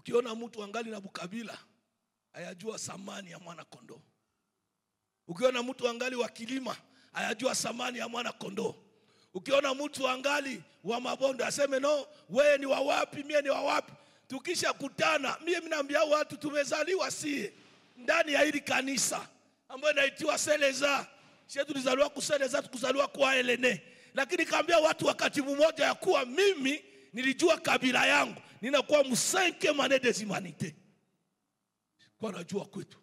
Ukiona mtu angali na bukabila, hayajua thamani ya mwana kondoo. Ukiona mtu angali wa kilima, hayajua thamani ya mwana kondoo. Ukiona mtu angali wa mabonde, aseme no, wewe ni wa wapi, mie ni wa wapi. Tukisha kutana, mie mnaambia watu tumezaliwa sie ndani ya hili kanisa ambayo inaitwa Seleza. Sisi tulizaliwa ku Seleza, tukuzaliwa kwa Elene. Lakini kaambia watu wakati mmoja ya kuwa mimi nilijua kabila yangu, ninakuwa musenke mane des humanités. Kwa najua kwetu.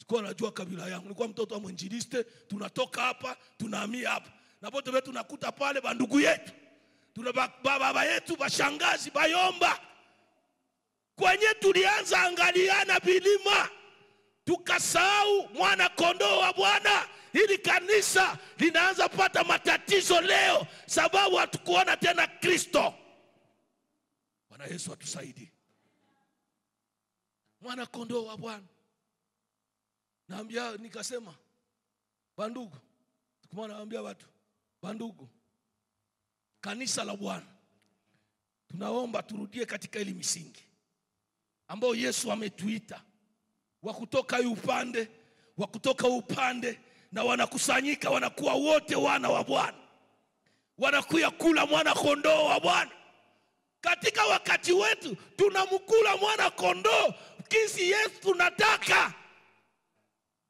Kwa najua kabila yangu, nilikuwa mtoto wa mwinjiliste, tunatoka hapa, tunahamia hapa. Na pote wetu tunakuta pale bandugu yetu. Tuna baba yetu, bashangazi, bayomba. Kwenye tulianza angaliana bilima, tukasahau mwana kondoo wa Bwana. Hili kanisa linaanza pata matatizo leo sababu hatukuona tena Kristo. Bwana Yesu atusaidie. Mwana kondoo wa Bwana. Naambia nikasema, bandugu, tukumana naambia watu, bandugu, kanisa la Bwana, tunaomba turudie katika ile misingi ambao Yesu ametuita, wa kutoka upande, wa kutoka upande, na wanakusanyika, wanakuwa wote wana wa Bwana, wanakuya kula mwana kondoo wa Bwana. Katika wakati wetu tunamkula mwana kondoo kisi Yesu tunataka.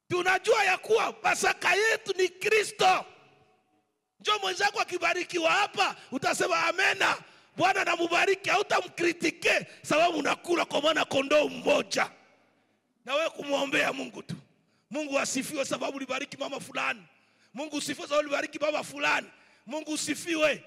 Tunajua ya kuwa Pasaka yetu ni Kristo. Njoo mwenzako akibarikiwa hapa, utasema amena, Bwana na mubariki, hautamkritike sababu unakula kwa mwana kondoo mmoja. Na wewe kumuombea Mungu tu. Mungu asifiwe sababu libariki mama fulani. Mungu usifiwe sababu libariki baba fulani. Mungu usifiwe